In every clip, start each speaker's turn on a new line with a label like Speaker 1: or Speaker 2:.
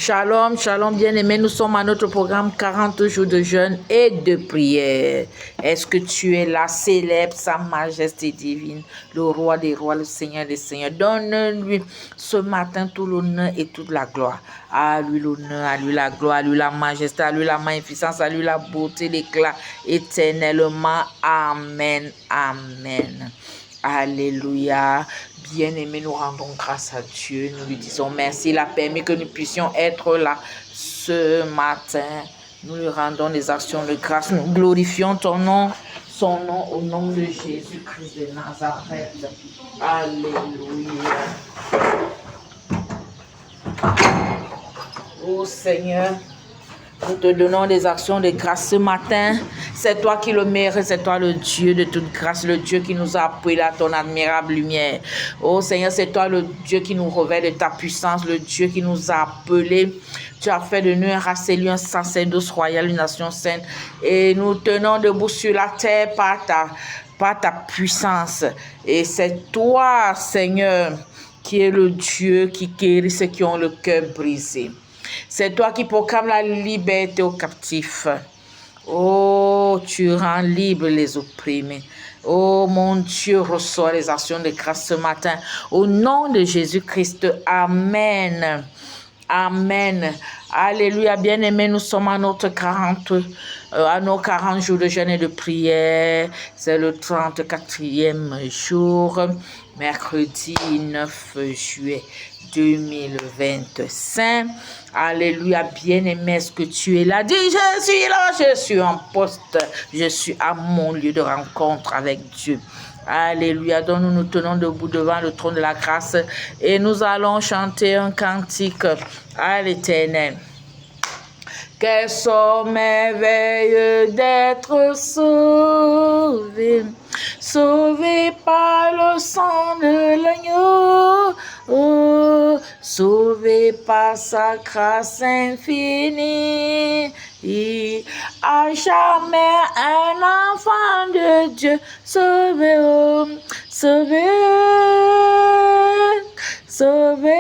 Speaker 1: Shalom, shalom, bien-aimés. Nous sommes à notre programme 40 jours de jeûne et de prière. Est-ce que tu es là? Célèbre sa majesté divine, le roi des rois, le Seigneur des seigneurs. Donne-lui ce matin tout l'honneur et toute la gloire. À lui l'honneur, à lui la gloire, à lui la majesté, à lui la magnificence, à lui la beauté, l'éclat éternellement. Amen, amen. Alléluia. Bien-aimés, nous rendons grâce à Dieu. Nous lui disons merci. Il a permis que nous puissions être là ce matin. Nous lui rendons des actions de grâce. Nous glorifions ton nom, son nom au nom de Jésus-Christ de Nazareth. Alléluia. Oh Seigneur, nous te donnons des actions de grâce ce matin. C'est toi qui le mérites, c'est toi le Dieu de toute grâce, le Dieu qui nous a appelés à ton admirable lumière. Oh Seigneur, c'est toi le Dieu qui nous revêt de ta puissance, le Dieu qui nous a appelés. Tu as fait de nous un race élu, un sacerdoce royal, une nation sainte. Et nous tenons debout sur la terre par ta puissance. Et c'est toi, Seigneur, qui est le Dieu qui guérit ceux qui ont le cœur brisé. C'est toi qui proclames la liberté aux captifs. Oh, tu rends libres les opprimés. Oh, mon Dieu, reçois les actions de grâce ce matin. Au nom de Jésus-Christ, Amen. Amen. Alléluia. Bien-aimés, nous sommes à nos 40 jours de jeûne et de prière. C'est le 34e jour, mercredi 9 juillet 2025. Alléluia, bien-aimé, est-ce que tu es là? Dis, je suis là, je suis en poste, je suis à mon lieu de rencontre avec Dieu. Alléluia, donc nous nous tenons debout devant le trône de la grâce et nous allons chanter un cantique à l'Éternel. Quel sort merveilleux d'être sauvé, sauvé par le sang de l'agneau, oh, sauvé par sa grâce infinie. À jamais un enfant de Dieu sauvé, oh, sauvé, sauvé.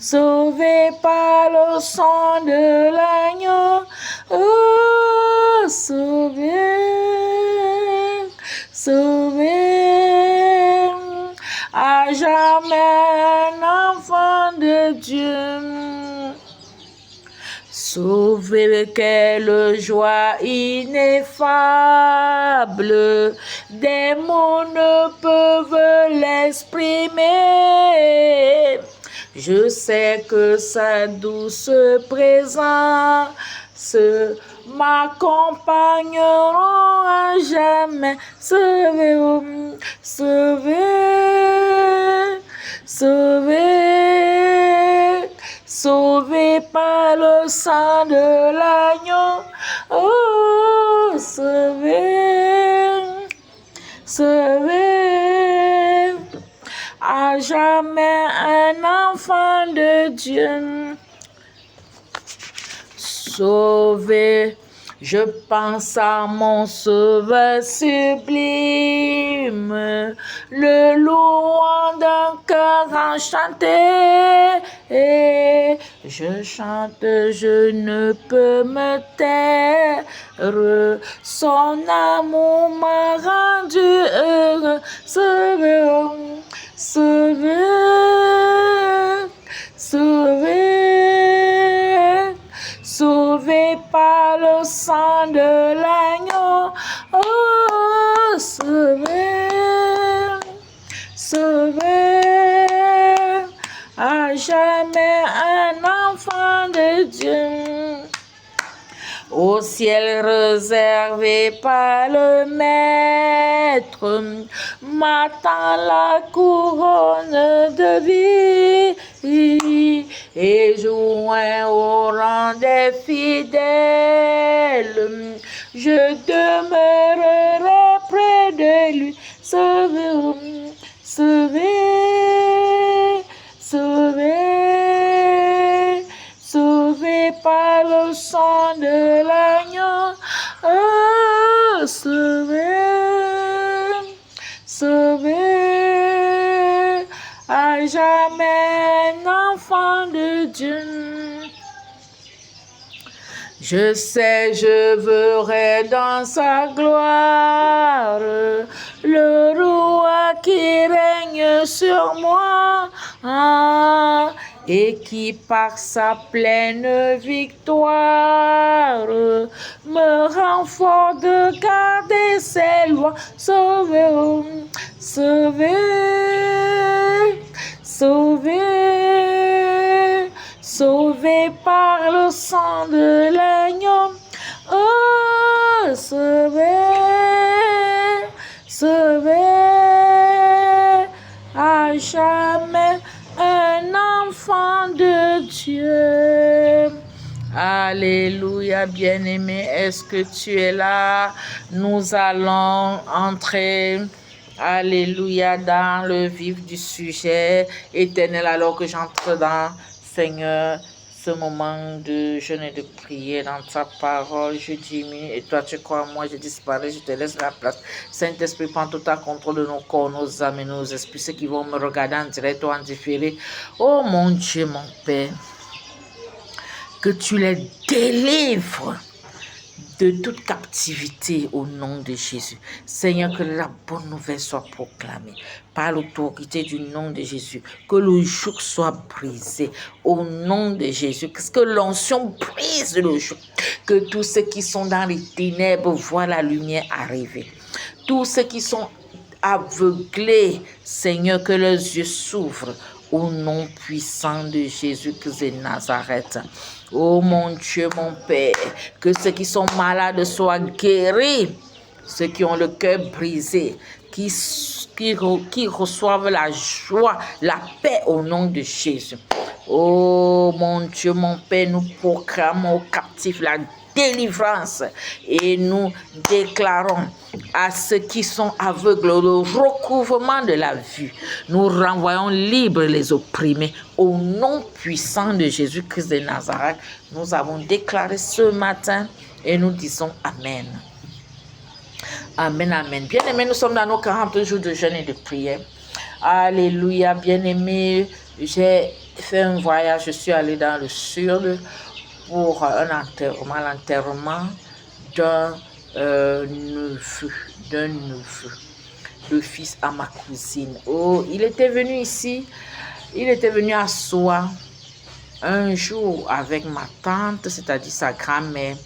Speaker 1: Sauvé par le sang de l'agneau, oh, sauvé, sauvé, à jamais un enfant de Dieu. Sauvé, quelle joie ineffable, des mots ne peuvent l'exprimer. Je sais que sa douce présence m'accompagneront à jamais. Sauvé, oh, sauvé, sauvé, sauvé par le sang de l'agneau. Oh, sauvé, sauvé, à jamais un enfant de Dieu. Sauvé, je pense à mon sauveur sublime, le louant d'un cœur enchanté. Et je chante, je ne peux me taire, son amour m'a rendu heureux. Sauvé, oh, sauvé, sauvé, sauvé par le sang de l'agneau, oh, sauvé, sauvé, à jamais un enfant de Dieu. Au ciel réservé par le Maître, m'attend la couronne de vie, et joint au rang des fidèles, je demeurerai près de lui. Sauvé, sauvé, sauvé, sauvé par le sang de l'agneau, oh, sauvé, sauvé, à jamais un enfant de Dieu. Je sais, je verrai dans sa gloire le roi qui règne sur moi et qui par sa pleine victoire me rend fort de garder ses lois. Sauvé, sauvé, sauvé, sauvé par le sang de l'agneau. Oh, sauvé, sauvé, à jamais un enfant de Dieu. Alléluia, bien-aimé, est-ce que tu es là? Nous allons entrer, alléluia, dans le vif du sujet. Éternel, alors que j'entre dans, Seigneur, ce moment de jeûne et de prière dans ta parole, je diminue et toi tu crois en moi, je disparais, je te laisse la place. Saint-Esprit, prends tout à contrôle de nos corps, nos âmes et nos esprits, ceux qui vont me regarder en direct ou en différé. Oh mon Dieu, mon Père, que tu les délivres de toute captivité au nom de Jésus. Seigneur, que la bonne nouvelle soit proclamée par l'autorité du nom de Jésus. Que le joug soit brisé au nom de Jésus. Que l'onction brise le joug. Que tous ceux qui sont dans les ténèbres voient la lumière arriver. Tous ceux qui sont aveuglés, Seigneur, que leurs yeux s'ouvrent au nom puissant de Jésus-Christ de Nazareth. Oh mon Dieu, mon Père, que ceux qui sont malades soient guéris, ceux qui ont le cœur brisé, qui reçoivent la joie, la paix au nom de Jésus. Oh mon Dieu, mon Père, nous proclamons aux captifs la délivrance et nous déclarons à ceux qui sont aveugles le recouvrement de la vue. Nous renvoyons libres les opprimés au nom puissant de Jésus-Christ de Nazareth. Nous avons déclaré ce matin et nous disons Amen. Amen, amen. Bien-aimés, nous sommes dans nos 40 jours de jeûne et de prière. Alléluia, bien-aimés. J'ai fait un voyage, je suis allée dans le sud pour un enterrement, l'enterrement d'un neveu, le fils à ma cousine. Oh, il était venu ici, il était venu à Soa un jour avec ma tante, c'est-à-dire sa grand-mère.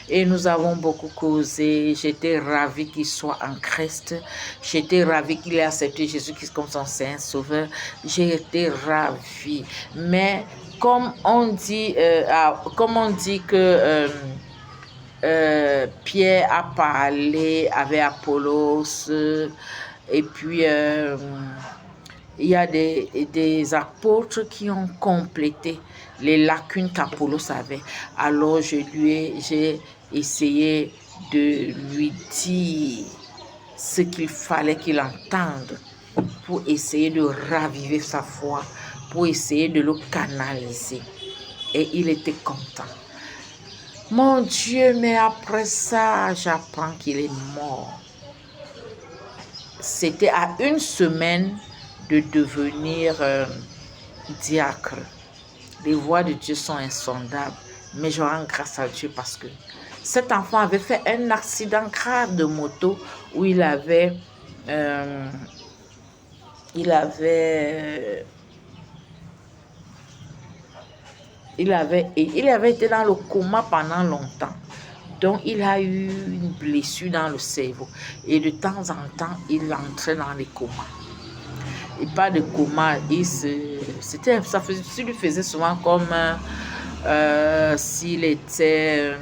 Speaker 1: Et nous avons beaucoup causé. J'étais ravie qu'il soit en Christ. J'étais ravie qu'il ait accepté Jésus-Christ comme son Saint Sauveur. J'ai été ravie. Mais comme on dit que Pierre a parlé avec Apollos, et puis il y a des apôtres qui ont complété les lacunes qu'Apollos avait. Alors j'ai essayé de lui dire ce qu'il fallait qu'il entende pour essayer de raviver sa foi, pour essayer de le canaliser. Et il était content. Mon Dieu, mais après ça, j'apprends qu'il est mort. C'était à une semaine de devenir diacre. Les voies de Dieu sont insondables, mais je rends grâce à Dieu parce que cet enfant avait fait un accident grave de moto où il avait été dans le coma pendant longtemps. Donc, il a eu une blessure dans le cerveau. Et de temps en temps, il entrait dans les comas. Et pas de coma, ça lui faisait souvent comme s'il était...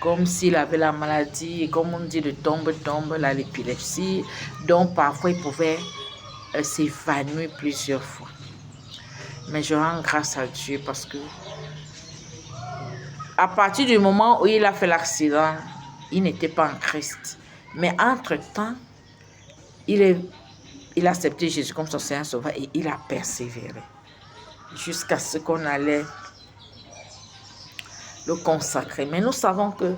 Speaker 1: comme s'il avait la maladie, comme on dit, de tombe, l'épilepsie. Donc, parfois, il pouvait s'évanouir plusieurs fois. Mais je rends grâce à Dieu parce que à partir du moment où il a fait l'accident, il n'était pas en Christ. Mais entre-temps, il a accepté Jésus comme son Seigneur Sauveur et il a persévéré jusqu'à ce qu'on allait le consacrer. Mais nous savons que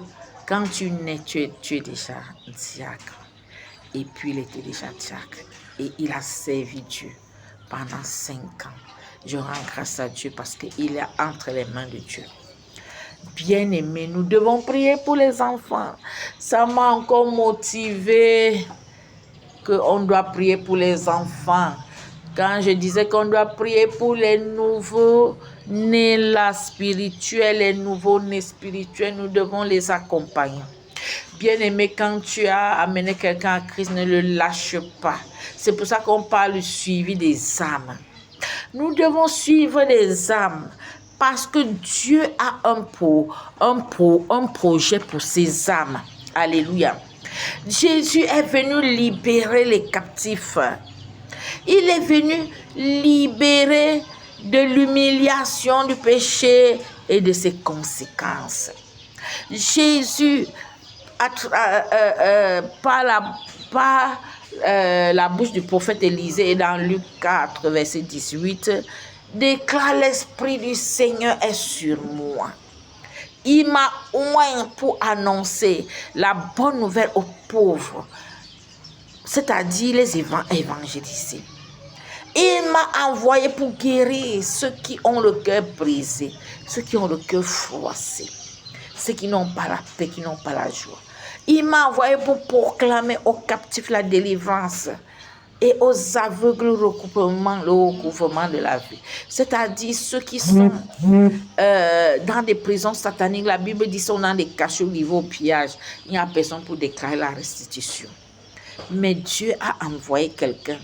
Speaker 1: quand tu nais, tu es déjà diacre. Et puis il était déjà diacre. Et il a servi Dieu pendant 5 ans. Je rends grâce à Dieu parce qu'il est entre les mains de Dieu. Bien-aimés, nous devons prier pour les enfants. Ça m'a encore motivé qu'on doit prier pour les enfants. Quand je disais qu'on doit prier pour les nouveaux-nés là, spirituels, les nouveaux-nés spirituels, nous devons les accompagner. Bien-aimé, quand tu as amené quelqu'un à Christ, ne le lâche pas. C'est pour ça qu'on parle du suivi des âmes. Nous devons suivre les âmes parce que Dieu a un projet pour ces âmes. Alléluia. Jésus est venu libérer les captifs. Il est venu libérer de l'humiliation du péché et de ses conséquences. Jésus, par la bouche du prophète Élisée et dans Luc 4, verset 18, déclare: l'Esprit du Seigneur est sur moi. Il m'a oint pour annoncer la bonne nouvelle aux pauvres, c'est-à-dire les évangéliser. Il m'a envoyé pour guérir ceux qui ont le cœur brisé, ceux qui ont le cœur froissé, ceux qui n'ont pas la paix, qui n'ont pas la joie. Il m'a envoyé pour proclamer aux captifs la délivrance et aux aveugles le recouvrement de la vie. C'est-à-dire ceux qui sont dans des prisons sataniques. La Bible dit sont dans des cachots livrés au pillage. Il n'y a personne pour déclarer la restitution. Mais Dieu a envoyé quelqu'un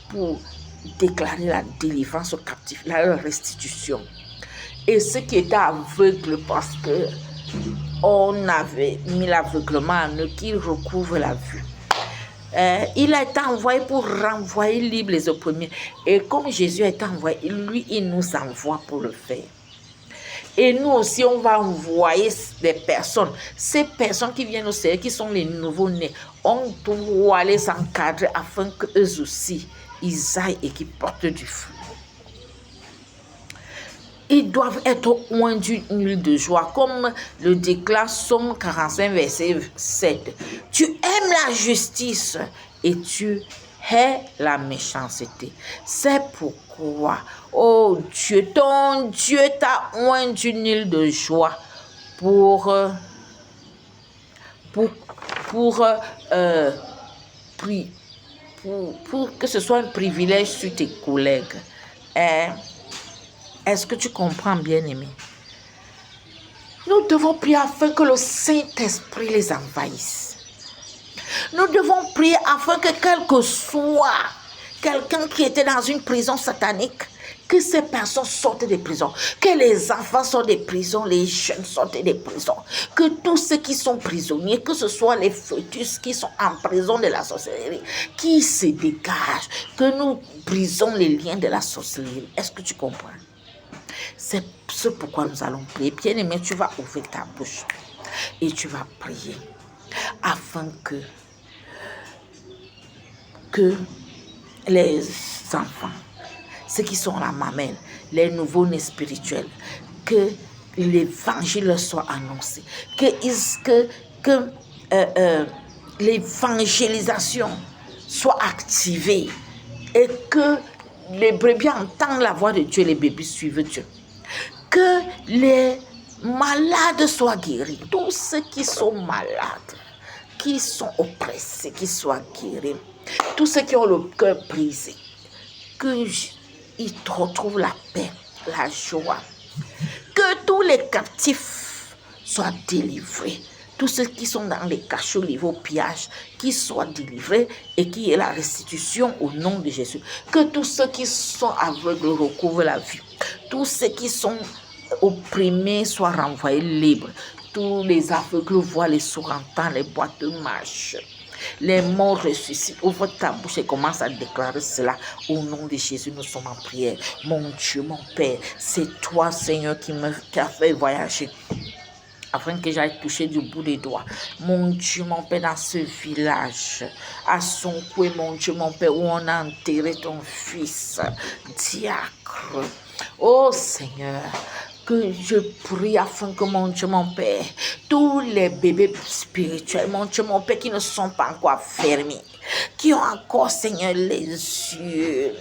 Speaker 1: pour déclarer la délivrance aux captifs, la restitution. Et ceux qui étaient aveugles parce que on avait mis l'aveuglement en eux, qu'ils recouvrent la vue. Il a été envoyé pour renvoyer libres les opprimés. Et comme Jésus a été envoyé, lui, il nous envoie pour le faire. Et nous aussi, on va envoyer des personnes. Ces personnes qui viennent au Seigneur, qui sont les nouveaux-nés, on doit les encadrer afin qu'eux aussi, ils aillent et qu'ils portent du fruit. Ils doivent être oints d'une huile de joie, comme le déclare Psaume 45, verset 7. Tu aimes la justice et tu hais la méchanceté. C'est pourquoi, oh Dieu, ton Dieu t'a oint d'une huile de joie pour que ce soit un privilège sur tes collègues. Est-ce que tu comprends, bien-aimé? Nous devons prier afin que le Saint-Esprit les envahisse. Nous devons prier afin que quel que soit quelqu'un qui était dans une prison satanique, que ces personnes sortent des prisons, que les enfants sortent des prisons, les jeunes sortent des prisons, que tous ceux qui sont prisonniers, que ce soit les fœtus qui sont en prison de la sorcellerie, qui se dégagent, que nous brisons les liens de la sorcellerie. Est-ce que tu comprends? C'est ce pourquoi nous allons prier. Bien-aimé, tu vas ouvrir ta bouche et tu vas prier afin que les enfants, ceux qui sont la mamelle, les nouveaux-nés spirituels, que l'évangile leur soit annoncé, que l'évangélisation soit activée et que les brebis entendent la voix de Dieu et les bébés suivent Dieu. Que les malades soient guéris. Tous ceux qui sont malades, qui sont oppressés, qui soient guéris. Tous ceux qui ont le cœur brisé, qu'ils retrouvent la paix, la joie. Que tous les captifs soient délivrés. Tous ceux qui sont dans les cachots livrés au pillage, qui soient délivrés et qui aient la restitution au nom de Jésus. Que tous ceux qui sont aveugles recouvrent la vue. Tous ceux qui sont opprimés soient renvoyés libres. Tous les aveugles voient, les sourds entendent, les boiteux marchent. Les morts ressuscitent. Ouvre ta bouche et commence à déclarer cela. Au nom de Jésus, nous sommes en prière. Mon Dieu, mon Père, c'est toi, Seigneur, qui a fait voyager, afin que j'aille toucher du bout des doigts. Mon Dieu, mon Père, dans ce village, à Sonkoué, mon Dieu, mon Père, où on a enterré ton fils, diacre. Oh Seigneur, que je prie afin que mon Dieu, mon Père, tous les bébés spirituels, mon Dieu, mon Père, qui ne sont pas encore fermés, qui ont encore, Seigneur, les yeux,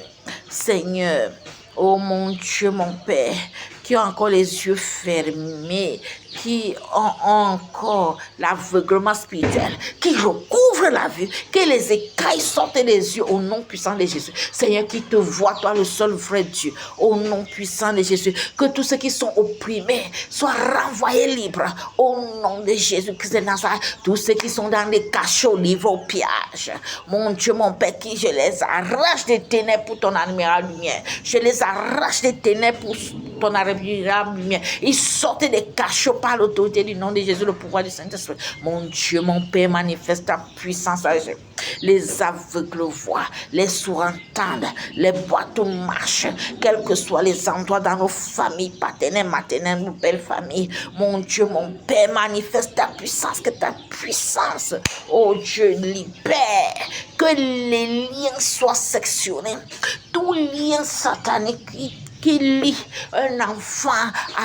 Speaker 1: Seigneur, oh mon Dieu, mon Père, qui ont encore les yeux fermés, qui ont encore l'aveuglement spirituel, qui recouvrent la vue, que les écailles sortent des yeux au nom puissant de Jésus. Seigneur, qui te voit, toi le seul vrai Dieu, au nom puissant de Jésus. Que tous ceux qui sont opprimés soient renvoyés libres au nom de Jésus-Christ de Nazareth. Tous ceux qui sont dans les cachots, livrés au pillage. Mon Dieu, mon Père, qui je les arrache des ténèbres pour ton admirable lumière. Je les arrache des ténèbres pour ton admirable lumière. Ils sortent des cachots par l'autorité du nom de Jésus, le pouvoir du Saint-Esprit. Mon Dieu, mon Père, manifeste ta puissance. Les aveugles voient, les sourds entendent, les boiteux marchent, quels que soient les endroits dans nos familles, paternelles, maternelles, nos belles familles. Mon Dieu, mon Père, manifeste ta puissance, que ta puissance, oh Dieu, libère, que les liens soient sectionnés, tout lien satanique qui lie un enfant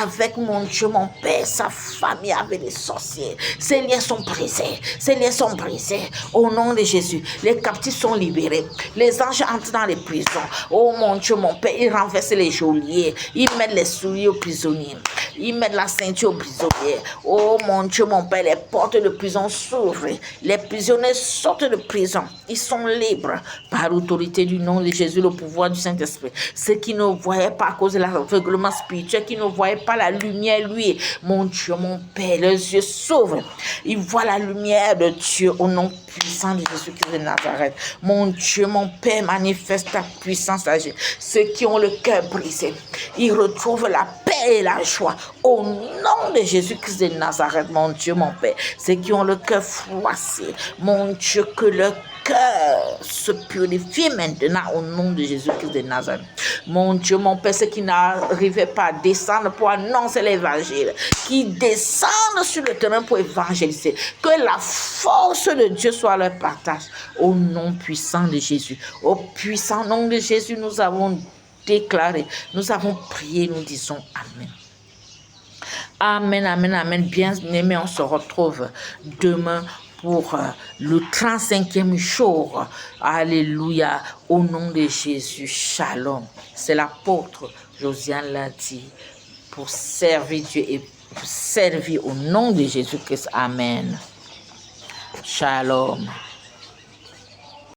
Speaker 1: avec mon Dieu, mon Père, sa famille avec les sorciers. Ces liens sont brisés. Ces liens sont brisés. Au nom de Jésus, les captifs sont libérés. Les anges entrent dans les prisons. Oh mon Dieu, mon Père, ils renversent les geôliers. Ils mettent les souliers aux prisonniers. Ils mettent la ceinture aux prisonniers. Oh mon Dieu, mon Père, les portes de prison s'ouvrent. Les prisonniers sortent de prison. Ils sont libres par l'autorité du nom de Jésus, le pouvoir du Saint-Esprit. Ceux qui ne voyaient pas à cause de l'aveuglement spirituel, qui ne voyaient pas la lumière, lui, mon Dieu, mon Père, leurs yeux s'ouvrent. Ils voient la lumière de Dieu au nom puissant de Jésus-Christ de Nazareth. Mon Dieu, mon Père, manifeste ta puissance à Jésus. Ceux qui ont le cœur brisé, ils retrouvent la paix et la joie au nom de Jésus-Christ de Nazareth, mon Dieu, mon Père. Ceux qui ont le cœur froissé, mon Dieu, que leur cœur se purifie maintenant au nom de Jésus-Christ de Nazareth. Mon Dieu, mon Père, ceux qui n'arrivaient pas à descendre pour annoncer l'évangile, qui descendent sur le terrain pour évangéliser, que la force de Dieu soit leur partage au nom puissant de Jésus. Au puissant nom de Jésus, nous avons déclaré, nous avons prié, nous disons Amen. Amen, amen, amen. Bien-aimés, on se retrouve demain pour le 35e jour. Alléluia. Au nom de Jésus. Shalom. C'est l'apôtre Josiane l'a dit, pour servir Dieu et pour servir au nom de Jésus-Christ. Amen. Shalom.